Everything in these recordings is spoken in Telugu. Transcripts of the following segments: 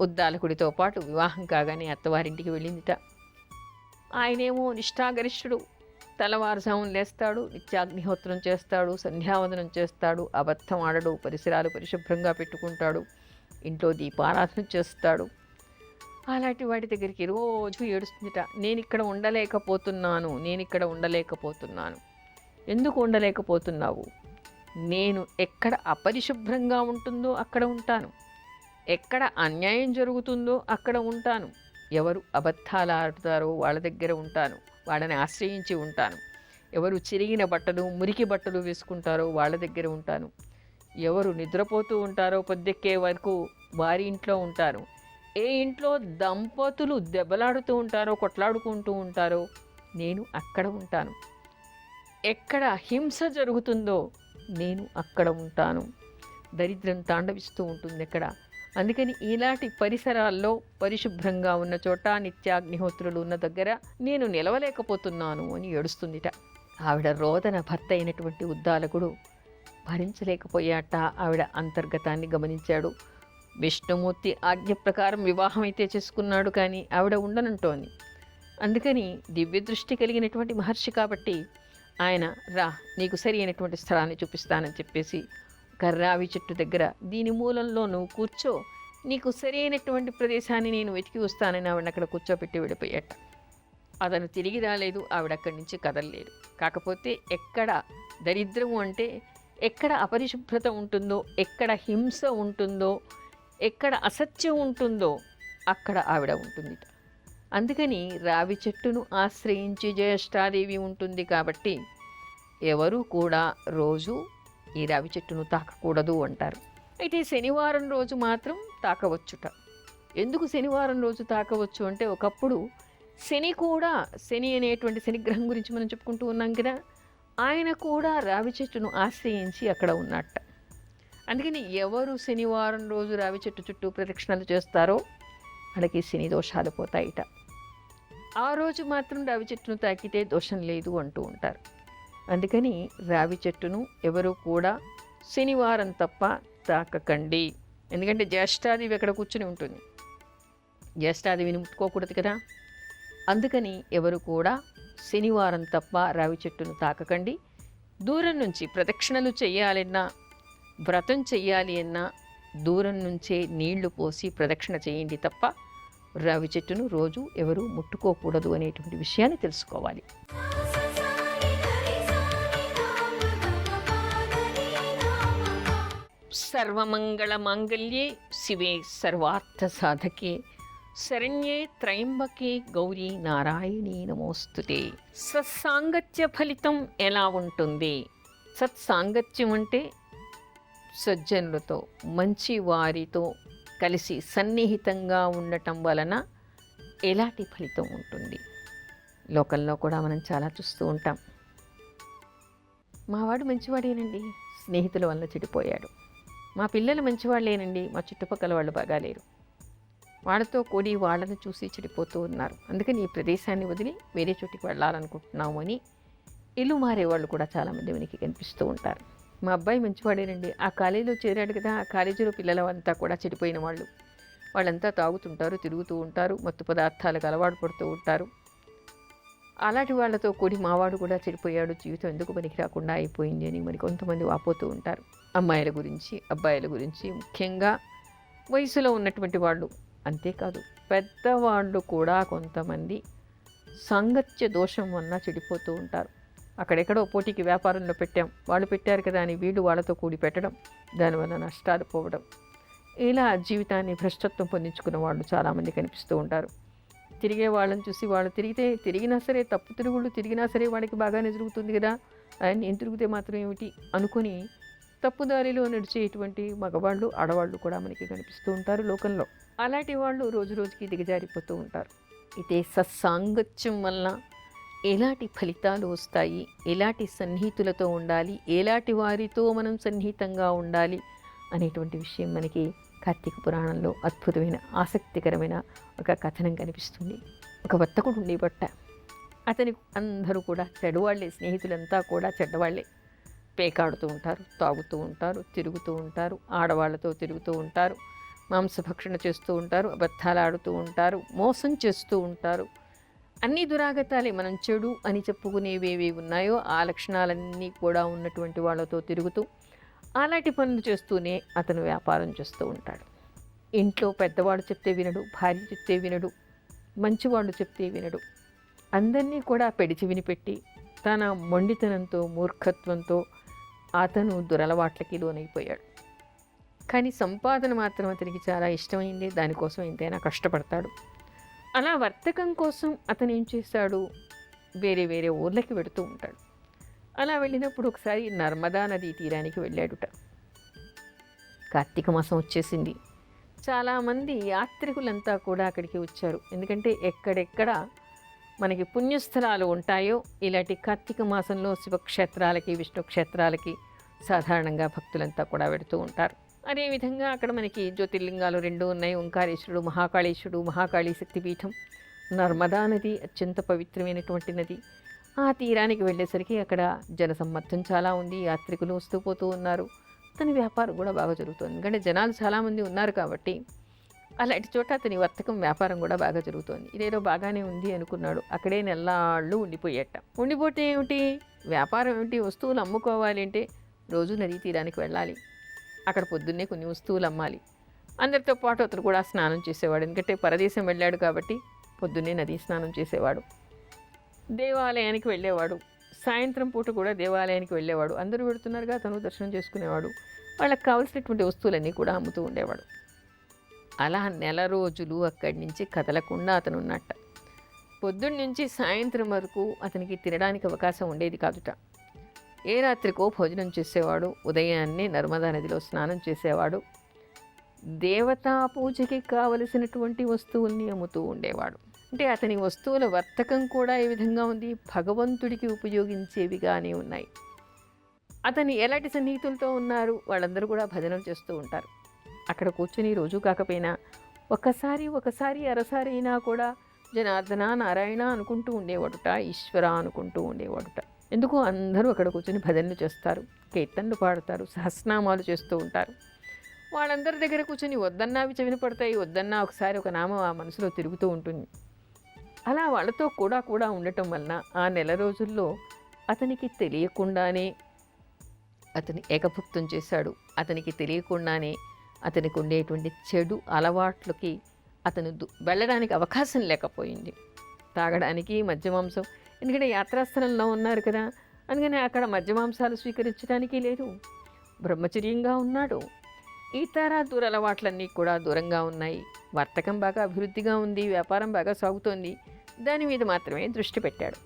ఉద్దాలకుడితో పాటు వివాహం కాగానే అత్తవారింటికి వెళ్ళిందిట. ఆయనేమో నిష్ఠాగరిష్ఠుడు. తెల్లవారుజామున లేస్తాడు, నిత్యాగ్నిహోత్రం చేస్తాడు, సంధ్యావందనం చేస్తాడు, అబద్ధం ఆడడు, పరిసరాలు పరిశుభ్రంగా పెట్టుకుంటాడు, ఇంట్లో దీపారాధన చేస్తాడు. అలాంటి వాడి దగ్గరికి రోజు ఏడుస్తుందిట, నేనిక్కడ ఉండలేకపోతున్నాను. ఎందుకు ఉండలేకపోతున్నావు? నేను ఎక్కడ అపరిశుభ్రంగా ఉంటుందో అక్కడ ఉంటాను, ఎక్కడ అన్యాయం జరుగుతుందో అక్కడ ఉంటాను, ఎవరు అబద్ధాలు ఆడుతారో వాళ్ళ దగ్గర ఉంటాను, వాళ్ళని ఆశ్రయించి ఉంటాను, ఎవరు చిరిగిన బట్టలు మురికి బట్టలు వేసుకుంటారో వాళ్ళ దగ్గర ఉంటాను, ఎవరు నిద్రపోతూ ఉంటారో పొద్దెక్కే వరకు వారి ఇంట్లో ఉంటాను, ఏ ఇంట్లో దంపతులు దెబ్బలాడుతూ ఉంటారో కొట్లాడుకుంటూ ఉంటారో నేను అక్కడ ఉంటాను, ఎక్కడ హింస జరుగుతుందో నేను అక్కడ ఉంటాను. దరిద్రం తాండవిస్తూ ఉంటుంది ఎక్కడ. అందుకని ఇలాంటి పరిసరాల్లో పరిశుభ్రంగా ఉన్న చోట నిత్యాగ్నిహోత్రులు ఉన్న దగ్గర నేను నిలవలేకపోతున్నాను అని ఏడుస్తుందిట. ఆవిడ రోదన భర్త అయినటువంటి ఉద్దాలకుడు భరించలేకపోయాట. ఆవిడ అంతర్గతాన్ని గమనించాడు. విష్ణుమూర్తి ఆజ్ఞ ప్రకారం వివాహం అయితే చేసుకున్నాడు, కానీ ఆవిడ ఉండనంటోంది. అందుకని దివ్య దృష్టి కలిగినటువంటి మహర్షి కాబట్టి ఆయన, రా నీకు సరి అయినటువంటి స్థలాన్ని చూపిస్తానని చెప్పేసి కర్రావి చెట్టు దగ్గర దీని మూలంలో నువ్వు కూర్చో, నీకు సరి అయినటువంటి ప్రదేశాన్ని నేను వెతికి వస్తానని ఆవిడ అక్కడ కూర్చోపెట్టి వెళ్ళిపోయాట. అతను తిరిగి రాలేదు, ఆవిడ అక్కడి నుంచి కదలలేదు. కాకపోతే ఎక్కడ దరిద్రము అంటే ఎక్కడ అపరిశుభ్రత ఉంటుందో, ఎక్కడ హింస ఉంటుందో, ఎక్కడ అసత్యం ఉంటుందో అక్కడ ఆవిడ ఉంటుంది. అందుకని రావి చెట్టును ఆశ్రయించి జ్యేష్ఠాదేవి ఉంటుంది కాబట్టి ఎవరూ కూడా రోజు ఈ రావి చెట్టును తాకకూడదు అంటారు. అయితే శనివారం రోజు మాత్రం తాకవచ్చుట. ఎందుకు శనివారం రోజు తాకవచ్చు అంటే, ఒకప్పుడు శని అనేటువంటి శనిగ్రహం గురించి మనం చెప్పుకుంటూ ఉన్నాం కదా, ఆయన కూడా రావి చెట్టును ఆశ్రయించి అక్కడ ఉన్నట్ట. అందుకని ఎవరు శనివారం రోజు రావి చెట్టు చుట్టూ ప్రదక్షిణలు చేస్తారో వాళ్ళకి శని దోషాలు పోతాయిట. ఆ రోజు మాత్రం రావి చెట్టును తాకితే దోషం లేదు అంటూ ఉంటారు. అందుకని రావి చెట్టును ఎవరు కూడా శనివారం తప్ప తాకకండి. ఎందుకంటే జ్యేష్ఠాదేవి అక్కడ కూర్చుని ఉంటుంది, జ్యేష్ఠాదేవిని ముట్టుకోకూడదు కదా. అందుకని ఎవరు కూడా శనివారం తప్ప రావి చెట్టును తాకకండి. దూరం నుంచి ప్రదక్షిణలు చేయాలన్నా, వ్రతం చెయ్యాలి అన్నా దూరం నుంచే నీళ్లు పోసి ప్రదక్షిణ చేయండి తప్ప రావి చెట్టును రోజు ఎవరు ముట్టుకోకూడదు అనేటువంటి విషయాన్ని తెలుసుకోవాలి. సర్వమంగళ మాంగళ్యే శివే సర్వార్థ సాధకే శరణ్యే త్రయంబకే గౌరీ నారాయణీ నమోస్తుతే. సత్సాంగత్య ఫలితం ఎలా ఉంటుంది? సత్సాంగత్యం అంటే సజ్జనులతో, మంచి వారితో కలిసి సన్నిహితంగా ఉండటం వలన ఎలాంటి ఫలితం ఉంటుంది? లోకల్లో కూడా మనం చాలా చూస్తూ ఉంటాం. మావాడు మంచివాడేనండి, స్నేహితుల వల్ల చెడిపోయాడు. మా పిల్లలు మంచివాళ్ళేనండి, మా చుట్టుపక్కల వాళ్ళు బాగాలేరు. వాళ్ళతో కూడి వాళ్ళని చూసి చెడిపోతూ ఉన్నారు. అందుకని ఈ ప్రదేశాన్ని వదిలి వేరే చోటికి వెళ్ళాలనుకుంటున్నాము అని ఇల్లు మారేవాళ్ళు కూడా చాలామంది మనకి కనిపిస్తూ ఉంటారు. మా అబ్బాయి మంచివాడేనండి, ఆ కాలేజీలో చేరాడు కదా, ఆ కాలేజీలో పిల్లలంతా కూడా చెడిపోయిన వాళ్ళు. వాళ్ళంతా తాగుతుంటారు, తిరుగుతూ ఉంటారు, మత్తు పదార్థాలకు అలవాటు పడుతూ ఉంటారు. అలాంటి వాళ్ళతో కూడి మావాడు కూడా చెడిపోయాడు, జీవితం ఎందుకు పనికి రాకుండా అయిపోయింది అని మరి కొంతమంది వాపోతూ ఉంటారు. అమ్మాయిల గురించి, అబ్బాయిల గురించి, ముఖ్యంగా వయసులో ఉన్నటువంటి వాళ్ళు, అంతేకాదు పెద్దవాళ్ళు కూడా కొంతమంది సాంగత్య దోషం వల్ల చెడిపోతూ ఉంటారు. అక్కడెక్కడో పోటీకి వ్యాపారంలో పెట్టాం, వాళ్ళు పెట్టారు కదా అని వీళ్ళు వాళ్ళతో కూడి పెట్టడం, దానివల్ల నష్టాలు పోవడం, ఇలా జీవితాన్ని భ్రష్టత్వం పొందించుకున్న వాళ్ళు చాలామంది కనిపిస్తూ ఉంటారు. తిరిగే వాళ్ళని చూసి వాళ్ళు తిరిగినా సరే, తప్పు తిరుగుళ్ళు తిరిగినా సరే వాడికి బాగానే జరుగుతుంది కదా, ఆయన నేను తిరిగితే మాత్రం ఏమిటి అనుకుని తప్పుదారిలో నడిచేటువంటి మగవాళ్ళు, ఆడవాళ్ళు కూడా మనకి కనిపిస్తూ ఉంటారు లోకంలో. అలాంటి వాళ్ళు రోజు రోజుకి దిగజారిపోతూ ఉంటారు. అయితే సత్సాంగత్యం వల్ల ఎలాంటి ఫలితాలు వస్తాయి, ఎలాంటి సన్నిహితులతో ఉండాలి, ఎలాంటి వారితో మనం సన్నిహితంగా ఉండాలి అనేటువంటి విషయం మనకి కార్తీక పురాణంలో అద్భుతమైన ఆసక్తికరమైన ఒక కథనం కనిపిస్తుంది. ఒక వర్తకుడు ఉండేబట్ట, అతని అందరూ కూడా చెడ్డవాళ్లే, స్నేహితులంతా కూడా చెడ్డవాళ్లే. పేకాడుతూ ఉంటారు, తాగుతూ ఉంటారు, తిరుగుతూ ఉంటారు, ఆడవాళ్లతో తిరుగుతూ ఉంటారు, మాంసభక్షణ చేస్తూ ఉంటారు, అబద్ధాలు ఆడుతూ ఉంటారు, మోసం చేస్తూ ఉంటారు. అన్ని దురాగతాలే. మనం చెడు అని చెప్పుకునేవేవి ఉన్నాయో ఆ లక్షణాలన్నీ కూడా ఉన్నటువంటి వాళ్ళతో తిరుగుతూ అలాంటి పనులు చేస్తూనే అతను వ్యాపారం చేస్తూ ఉంటాడు. ఇంట్లో పెద్దవాడు చెప్తే వినడు, భార్య చెప్తే వినడు, మంచివాళ్ళు చెప్తే వినడు. అందరినీ కూడా పెడిచివిని పెట్టి తన మొండితనంతో మూర్ఖత్వంతో అతను దురలవాట్లకి లోనైపోయాడు. కానీ సంపాదన మాత్రం అతనికి చాలా ఇష్టమైంది. దానికోసం ఎంతైనా కష్టపడతాడు. అలా వర్తకం కోసం అతను ఏం చేశాడు, వేరే వేరే ఊర్లకి వెళుతూ ఉంటాడు. అలా వెళ్ళినప్పుడు ఒకసారి నర్మదా నదీ తీరానికి వెళ్ళాడుట. కార్తీక మాసం వచ్చేసింది. చాలామంది యాత్రికులంతా కూడా అక్కడికి వచ్చారు. ఎందుకంటే ఎక్కడెక్కడ మనకి పుణ్యస్థలాలు ఉంటాయో ఇలాంటి కార్తీక మాసంలో శివక్షేత్రాలకి, విష్ణు క్షేత్రాలకి సాధారణంగా భక్తులంతా కూడా వెళుతూ ఉంటారు. అదేవిధంగా అక్కడ మనకి జ్యోతిర్లింగాలు 2 ఉన్నాయి. ఓంకారేశ్వరుడు, మహాకాళేశ్వరుడు, మహాకాళీ శక్తిపీఠం. నర్మదా నది అత్యంత పవిత్రమైనటువంటి నది. ఆ తీరానికి వెళ్ళేసరికి అక్కడ జనసమ్మర్దం చాలా ఉంది. యాత్రికులు వస్తూ పోతూ ఉన్నారు. అతని వ్యాపారం కూడా బాగా జరుగుతుంది. ఎందుకంటే జనాలు చాలామంది ఉన్నారు కాబట్టి అలాంటి చోట అతని వర్తకం, వ్యాపారం కూడా బాగా జరుగుతోంది. ఇదేదో బాగానే ఉంది అనుకున్నాడు. అక్కడే నెల్లాళ్ళు ఉండిపోయేట. ఉండిపోతే ఏమిటి, వ్యాపారం ఏమిటి, వస్తువులు అమ్ముకోవాలి అంటే రోజు నదీ తీరానికి వెళ్ళాలి. అక్కడ పొద్దున్నే కొన్ని వస్తువులు అమ్మాలి. అందరితో పాటు అతను కూడా స్నానం చేసేవాడు. ఎందుకంటే పరదేశం వెళ్ళాడు కాబట్టి పొద్దున్నే నదీ స్నానం చేసేవాడు. దేవాలయానికి వెళ్ళేవాడు. సాయంత్రం పూట కూడా దేవాలయానికి వెళ్ళేవాడు. అందరూ వెళుతున్నారుగా తను దర్శనం చేసుకునేవాడు. వాళ్ళకి కావలసినటువంటి వస్తువులన్నీ కూడా అమ్ముతూ ఉండేవాడు. అలా నెల రోజులు అక్కడి నుంచి కదలకుండా అతను ఉన్నట్ట. పొద్దున్న నుంచి సాయంత్రం వరకు అతనికి తినడానికి అవకాశం ఉండేది కాదుట. ఏ రాత్రికో భోజనం చేసేవాడు. ఉదయాన్నే నర్మదా నదిలో స్నానం చేసేవాడు. దేవతా పూజకి కావలసినటువంటి వస్తువుల్ని అమ్ముతూ ఉండేవాడు. అంటే అతని వస్తువుల వర్తకం కూడా ఏ విధంగా ఉంది, భగవంతుడికి ఉపయోగించేవిగానే ఉన్నాయి. అతని ఎలాంటి సన్నిహితులతో ఉన్నారు, వాళ్ళందరూ కూడా భజనలు చేస్తూ ఉంటారు. అక్కడ కూర్చుని రోజు కాకపోయినా ఒకసారి అరసారి అయినా కూడా జనార్దన, నారాయణ అనుకుంటూ ఉండేవాడుట, ఈశ్వర అనుకుంటూ ఉండేవాడుట. ఎందుకు అందరూ అక్కడ కూర్చొని భజనలు చేస్తారు, కీర్తనలు పాడతారు, సహస్రనామాలు చేస్తూ ఉంటారు. వాళ్ళందరి దగ్గర కూర్చొని వద్దన్నా అవి చెవిన పడతాయి, వద్దన్నా ఒకసారి ఒక నామం ఆ మనసులో తిరుగుతూ ఉంటుంది. అలా వాళ్ళతో కూడా ఉండటం వలన ఆ నెల రోజుల్లో అతనికి తెలియకుండానే అతని ఏకభుక్తం చేశాడు. అతనికి తెలియకుండానే అతనికి ఉండేటువంటి చెడు అలవాట్లకి అతను వెళ్ళడానికి అవకాశం లేకపోయింది. తాగడానికి మద్యమాంసం, ఎందుకంటే యాత్రాస్థలంలో ఉన్నారు కదా, అందుకని అక్కడ మద్యమాంసాలు స్వీకరించడానికి లేదు. బ్రహ్మచర్యంగా ఉన్నాడు. ఇతర దురలవాట్లన్నీ కూడా దూరంగా ఉన్నాయి. వర్తకం బాగా అభివృద్ధిగా ఉంది, వ్యాపారం బాగా సాగుతోంది. దాని మీద మాత్రమే దృష్టి పెట్టాడు.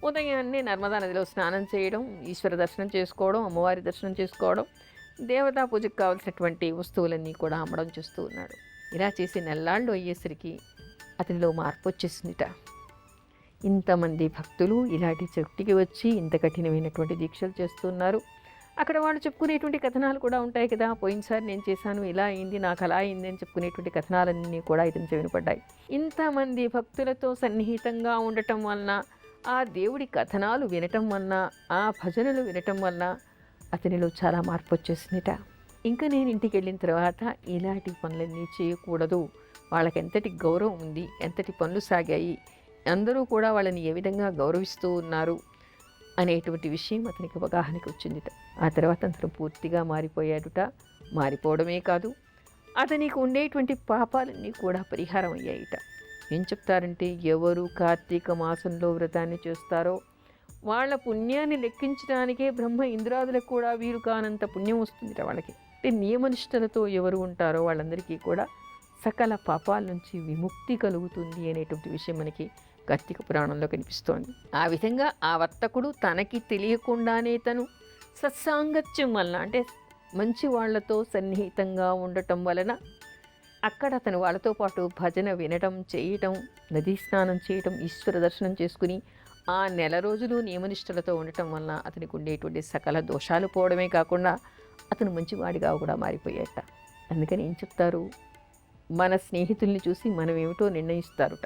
ఉదయాన్నే నర్మదా నదిలో స్నానం చేయడం, ఈశ్వర దర్శనం చేసుకోవడం, అమ్మవారి దర్శనం చేసుకోవడం, దేవతా పూజకు కావలసినటువంటి వస్తువులన్నీ కూడా అమ్మడం చేస్తూ ఉన్నాడు. ఇలా చేసి నెల్లాళ్ళు అయ్యేసరికి అతనిలో మార్పు వచ్చేసిందిట. ఇంతమంది భక్తులు ఇలాంటి చెట్టుకి వచ్చి ఇంత కఠినమైనటువంటి దీక్షలు చేస్తున్నారు. అక్కడ వాళ్ళు చెప్పుకునేటువంటి కథనాలు కూడా ఉంటాయి కదా, పోయినసారి నేను చేశాను, ఇలా అయింది, నాకు అలా అయింది అని చెప్పుకునేటువంటి కథనాలన్నీ కూడా ఇతను చెవినపడ్డాయి. ఇంతమంది భక్తులతో సన్నిహితంగా ఉండటం వలన, ఆ దేవుడి కథనాలు వినటం వలన, ఆ భజనలు వినటం వలన అతనిలో చాలా మార్పు వచ్చేసిందిట. ఇంకా నేను ఇంటికి వెళ్ళిన తర్వాత ఇలాంటి పనులన్నీ చేయకూడదు, వాళ్ళకి ఎంతటి గౌరవం ఉంది, ఎంతటి పనులు సాగాయి, అందరూ కూడా వాళ్ళని ఏ విధంగా గౌరవిస్తూ ఉన్నారు అనేటువంటి విషయం అతనికి అవగాహనకి వచ్చిందిట. ఆ తర్వాత అతను పూర్తిగా మారిపోయాడుట. మారిపోవడమే కాదు, అతనికి ఉండేటువంటి పాపాలన్నీ కూడా పరిహారం అయ్యాయిట. ఏం చెప్తారంటే, ఎవరు కార్తీక మాసంలో వ్రతాన్ని చేస్తారో వాళ్ళ పుణ్యాన్ని లెక్కించడానికే బ్రహ్మ ఇంద్రాదులకు కూడా వీరు కానంత పుణ్యం వస్తుందిట వాళ్ళకి. అంటే నియమనిష్టలతో ఎవరు ఉంటారో వాళ్ళందరికీ కూడా సకల పాపాల నుంచి విముక్తి కలుగుతుంది అనేటువంటి విషయం మనకి కార్తీక పురాణంలో కనిపిస్తోంది. ఆ విధంగా ఆ వర్తకుడు తనకి తెలియకుండానే తను సత్సాంగత్యం వలన, అంటే మంచి వాళ్లతో సన్నిహితంగా ఉండటం వలన అక్కడ అతను వాళ్ళతో పాటు భజన వినటం, చేయటం, నదీ స్నానం చేయటం, ఈశ్వర దర్శనం చేసుకుని ఆ నెల రోజులు నియమనిష్టలతో ఉండటం వలన అతనికి ఉండేటువంటి సకల దోషాలు పోవడమే కాకుండా అతను మంచివాడిగా కూడా మారిపోయాట. అందుకని ఏం చెప్తారు, మన స్నేహితుల్ని చూసి మనం ఏమిటో నిర్ణయిస్తారుట.